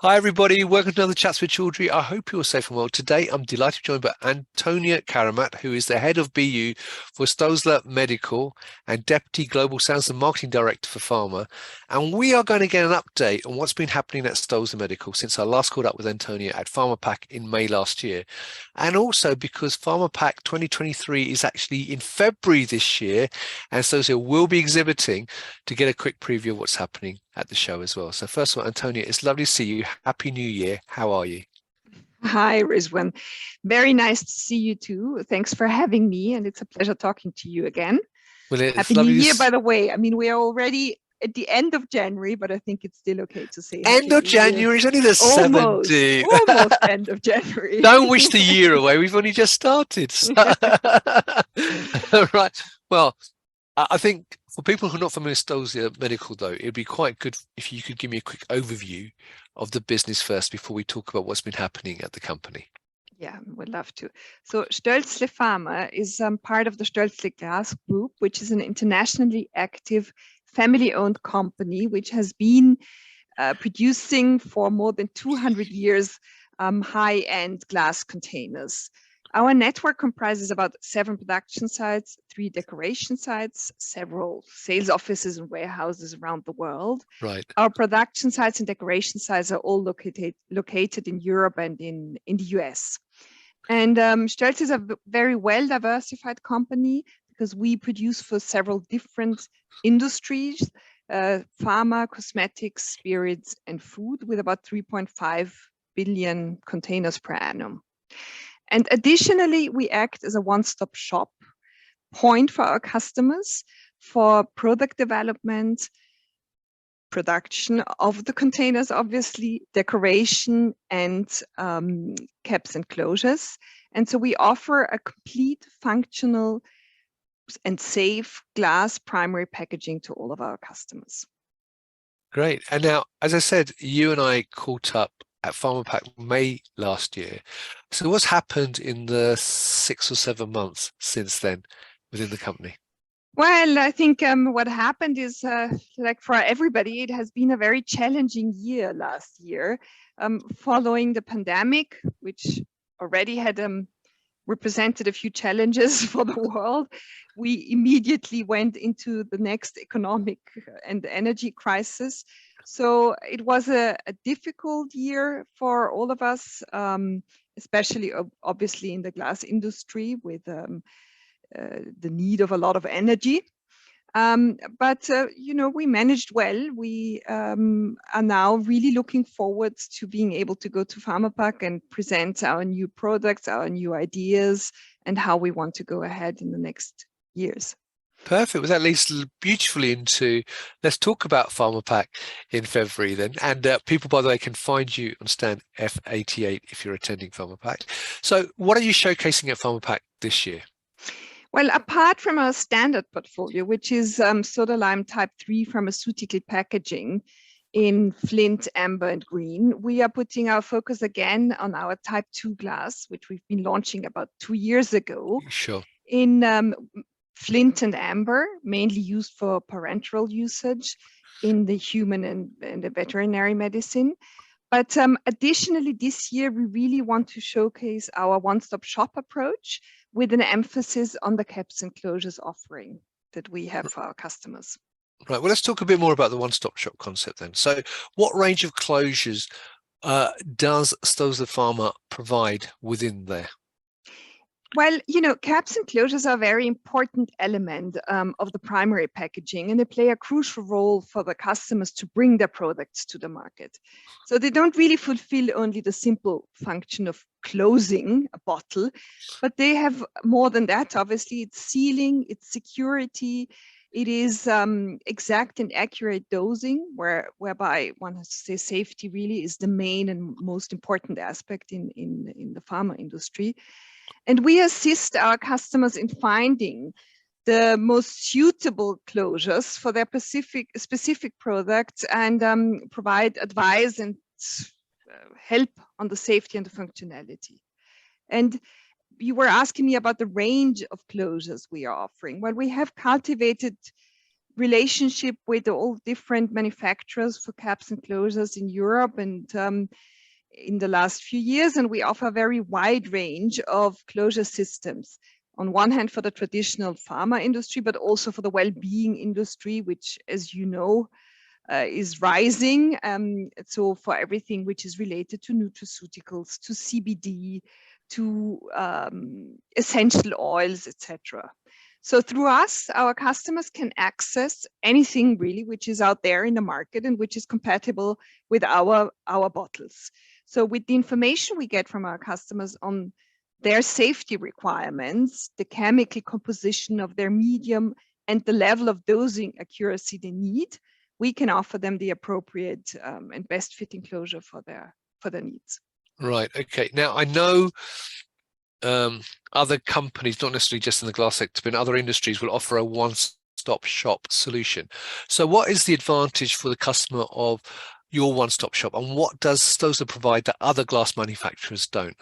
Hi everybody, welcome to another Chats with Chaudhry. I hope you're safe and well. Today I'm delighted to be joined by Antonia Karamat, who is the head of BU for Stoelzle Medical and Deputy Global Sales and Marketing Director for Pharma. And we are going to get an update on what's been happening at Stoelzle Medical since I last called up with Antonia at Pharmapack in May last year. And also because Pharmapack 2023 is actually in February this year, and Stoelzle will be exhibiting to get a quick preview of what's happening at the show as well. So first of all, Antonia, it's lovely to see you. Happy New Year. How are you? Hi, Rizwan. Very nice to see you too. Thanks for having me, and it's a pleasure talking to you again. Well, it's Happy New Year, by the way. I mean, we are already at the end of January, but I think it's still okay to say end of January. It's only the 17th. Almost end of January. Don't wish the year away. We've only just started. Right. Well, I think for people who are not familiar with Stoelzle Medical, though, it'd be quite good if you could give me a quick overview of the business first before we talk about what's been happening at the company. Yeah, would love to. So Stoelzle Pharma is part of the Stoelzle Glass Group, which is an internationally active family-owned company, which has been producing for more than 200 years high-end glass containers. Our network comprises about 7 production sites, 3 decoration sites, several sales offices and warehouses around the world. Right. Our production sites and decoration sites are all located in Europe and in the US. And Stoelzle is a very well-diversified company because we produce for several different industries, pharma, cosmetics, spirits, and food, with about 3.5 billion containers per annum. And additionally, we act as a one-stop shop point for our customers for product development, production of the containers, obviously, decoration, and caps and closures. And so we offer a complete functional and safe glass primary packaging to all of our customers. Great. And now, as I said, you and I caught up at Pharmapack May last year. So what's happened in the 6 or 7 months since then within the company? Well, I think what happened is, like for everybody, it has been a very challenging year last year, following the pandemic, which already had represented a few challenges for the world. We immediately went into the next economic and energy crisis. So it was a difficult year for all of us, especially obviously in the glass industry with the need of a lot of energy. But you know, we managed well. We are now really looking forward to being able to go to Pharmapack and present our new products, our new ideas, and how we want to go ahead in the next years. Perfect. Well, that leads beautifully into, let's talk about Pharmapack in February then. And people, by the way, can find you on Stand F88 if you're attending Pharmapack. So what are you showcasing at Pharmapack this year? Well, apart from our standard portfolio, which is soda lime type 3 pharmaceutical packaging in flint, amber, and green, we are putting our focus again on our type 2 glass, which we've been launching about 2 years ago. Sure. In flint and amber, mainly used for parenteral usage in the human and the veterinary medicine. But additionally, this year, we really want to showcase our one-stop shop approach with an emphasis on the caps and closures offering that we have for our customers. Right. Well, let's talk a bit more about the one-stop shop concept then. So what range of closures does Stoelzle Pharma provide within there? Well, you know, caps and closures are a very important element of the primary packaging, and they play a crucial role for the customers to bring their products to the market. So they don't really fulfill only the simple function of closing a bottle, but they have more than that. Obviously, it's sealing, it's security, it is exact and accurate dosing, whereby one has to say safety really is the main and most important aspect in the pharma industry. And we assist our customers in finding the most suitable closures for their specific products and provide advice and help on the safety and the functionality. And you were asking me about the range of closures we are offering. Well, we have cultivated relationship with all different manufacturers for caps and closures in Europe and in the last few years, and we offer a very wide range of closure systems. On one hand, for the traditional pharma industry, but also for the well-being industry, which, as you know, is rising. So for everything which is related to nutraceuticals, to CBD, to essential oils, etc. So through us, our customers can access anything really which is out there in the market and which is compatible with our bottles. So with the information we get from our customers on their safety requirements, the chemical composition of their medium, and the level of dosing accuracy they need, we can offer them the appropriate and best fitting closure for their needs. Right. Okay. Now I know other companies, not necessarily just in the glass sector, but in other industries, will offer a one-stop shop solution. So what is the advantage for the customer of your one-stop shop, and what does Stoelzle provide that other glass manufacturers don't?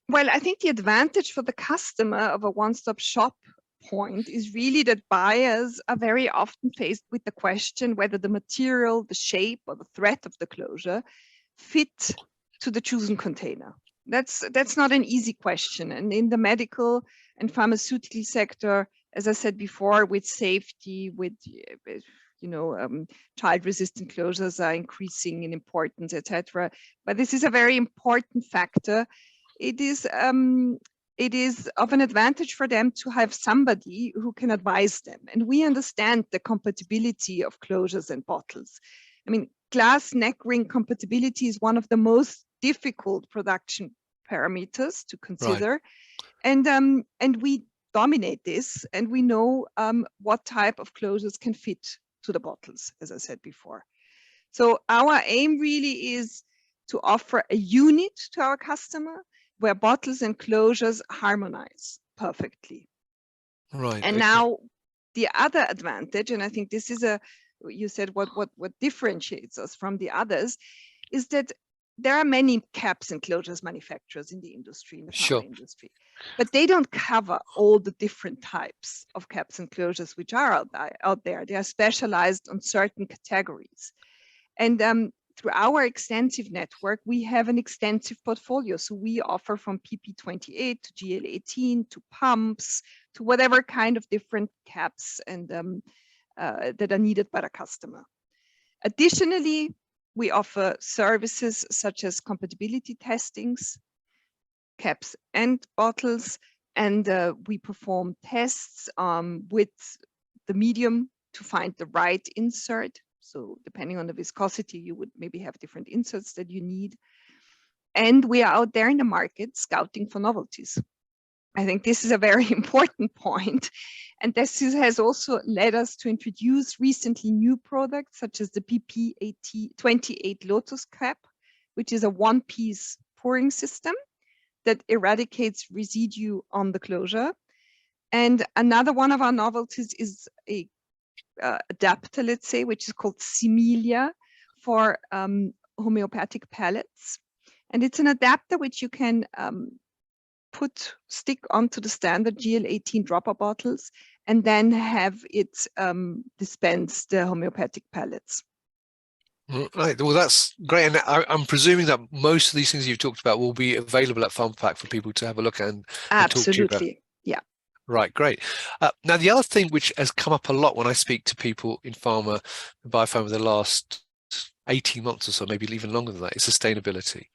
Well, I think the advantage for the customer of a one-stop shop point is really that buyers are very often faced with the question whether the material, the shape, or the threat of the closure fit to the chosen container. That's not an easy question. And in the medical and pharmaceutical sector, as I said before, with safety, with child-resistant closures are increasing in importance, etc. But this is a very important factor. It is of an advantage for them to have somebody who can advise them. And we understand the compatibility of closures and bottles. I mean, glass neck ring compatibility is one of the most difficult production parameters to consider. Right. And we dominate this, and we know what type of closures can fit to the bottles, as I said before. So our aim really is to offer a unit to our customer where bottles and closures harmonize perfectly. Right. And okay. Now the other advantage, and I think this is you said what differentiates us from the others, is that there are many caps and closures manufacturers in the industry, in the pharma industry, but they don't cover all the different types of caps and closures which are out there. They are specialized on certain categories. And through our extensive network, we have an extensive portfolio. So we offer from PP28 to GL18 to pumps to whatever kind of different caps and that are needed by the customer. Additionally, we offer services such as compatibility testings, caps and bottles, and we perform tests with the medium to find the right insert. So depending on the viscosity, you would maybe have different inserts that you need. And we are out there in the market scouting for novelties. I think this is a very important point. And this has also led us to introduce recently new products such as the PP28 Lotus Cap, which is a one-piece pouring system that eradicates residue on the closure. And another one of our novelties is a adapter, let's say, which is called Similia for homeopathic pellets. And it's an adapter which you can stick onto the standard GL18 dropper bottles and then have it dispense the homeopathic pellets. Right. Well, that's great. And I'm presuming that most of these things you've talked about will be available at Pharmapack for people to have a look at and talk to you about. Absolutely. Yeah. Right, great. Now, the other thing which has come up a lot when I speak to people in pharma and biopharma the last 18 months or so, maybe even longer than that, is sustainability.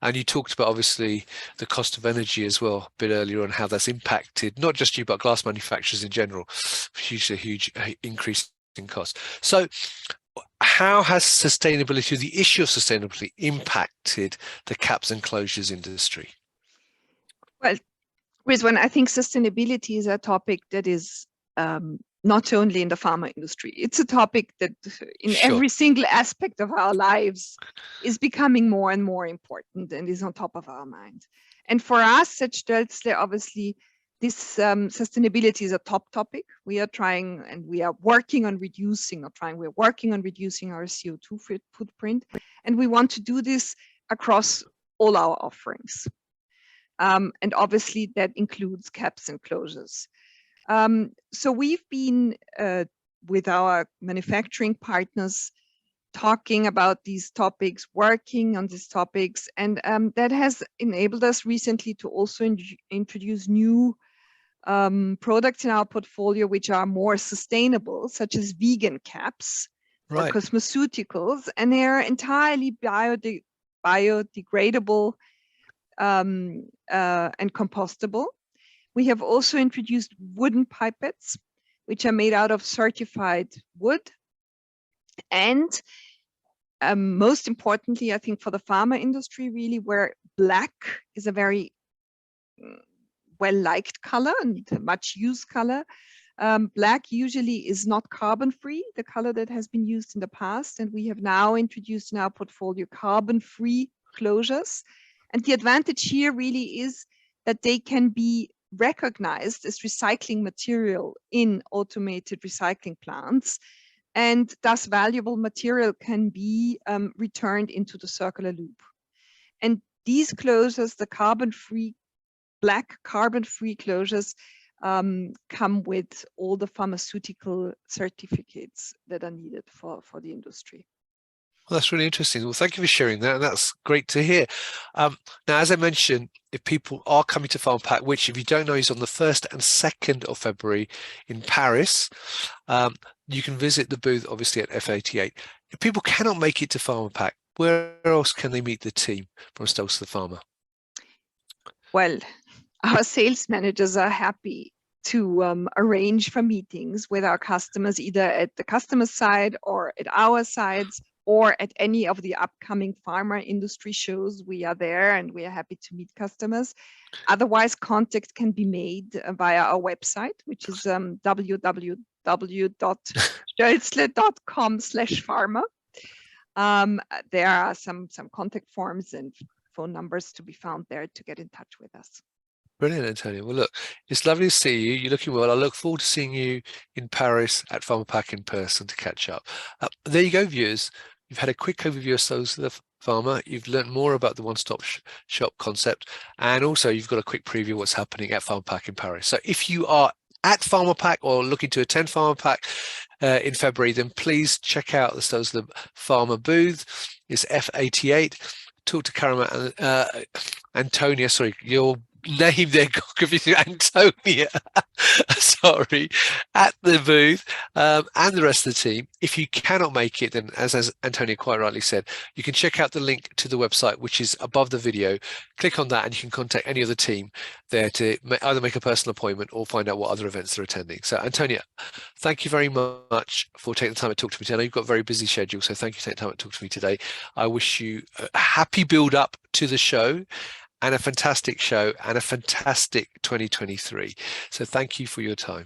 And you talked about, obviously, the cost of energy as well a bit earlier on, how that's impacted, not just you, but glass manufacturers in general, a huge increase in cost. So how has sustainability, or the issue of sustainability, impacted the caps and closures industry? Well, Rizwan, I think sustainability is a topic that is not only in the pharma industry. It's a topic that in every single aspect of our lives is becoming more and more important and is on top of our mind. And for us at Stoelzle, obviously, this sustainability is a top topic. We are trying and we are working on reducing, we're working on reducing our CO2 footprint. And we want to do this across all our offerings. And obviously that includes caps and closures. So we've been with our manufacturing partners, talking about these topics, working on these topics, and that has enabled us recently to also introduce new products in our portfolio which are more sustainable, such as vegan caps for cosmeceuticals, and they are entirely biodegradable and compostable. We have also introduced wooden pipettes, which are made out of certified wood. And most importantly, I think for the pharma industry, really, where black is a very well-liked color and much used color. Black usually is not carbon-free, the color that has been used in the past. And we have now introduced in our portfolio carbon-free closures. And the advantage here really is that they can be recognized as recycling material in automated recycling plants. And thus valuable material can be returned into the circular loop. And these closures, the carbon-free, black carbon-free closures, come with all the pharmaceutical certificates that are needed for the industry. Well, that's really interesting. Well, thank you for sharing that. And that's great to hear. Now, as I mentioned, if people are coming to Pharmapack, which if you don't know is on the 1st and 2nd of February in Paris, you can visit the booth, obviously, at F88. If people cannot make it to Pharmapack, where else can they meet the team from Stoelzle Pharma? Well, our sales managers are happy to arrange for meetings with our customers, either at the customer side or at our sides, or at any of the upcoming pharma industry shows. We are there and we are happy to meet customers. Otherwise, contact can be made via our website, which is www.stoelzle.com/pharma. There are some contact forms and phone numbers to be found there to get in touch with us. Brilliant, Antonia. Well, look, it's lovely to see you. You're looking well. I look forward to seeing you in Paris at Pharmapack in person to catch up. There you go, viewers. You've had a quick overview of Stoelzle Pharma. You've learned more about the one-stop shop concept, and also you've got a quick preview of what's happening at Pharmapack in Paris. So if you are at Pharmapack or looking to attend Pharmapack in February, then please check out the Stoelzle Pharma booth. It's F88. Talk to Karamat and Antonia. Sorry, your name there got confusing. Antonia, sorry, at the booth, and the rest of the team. If you cannot make it, then as Antonia quite rightly said, you can check out the link to the website, which is above the video. Click on that and you can contact any of the team there to either make a personal appointment or find out what other events they're attending. So Antonia, thank you very much for taking the time to talk to me today. I know you've got a very busy schedule, so thank you for taking the time to talk to me today. I wish you a happy build up to the show, and a fantastic show, and a fantastic 2023. So thank you for your time.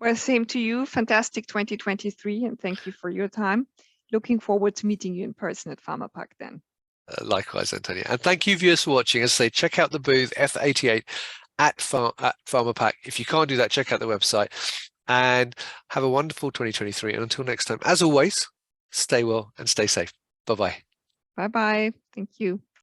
Well, same to you. Fantastic 2023, and thank you for your time. Looking forward to meeting you in person at Pharmapack then. Likewise, Antonia. And thank you, viewers, for watching. As I say, check out the booth, F88 at Pharmapack. If you can't do that, check out the website. And have a wonderful 2023. And until next time, as always, stay well and stay safe. Bye-bye. Bye-bye. Thank you.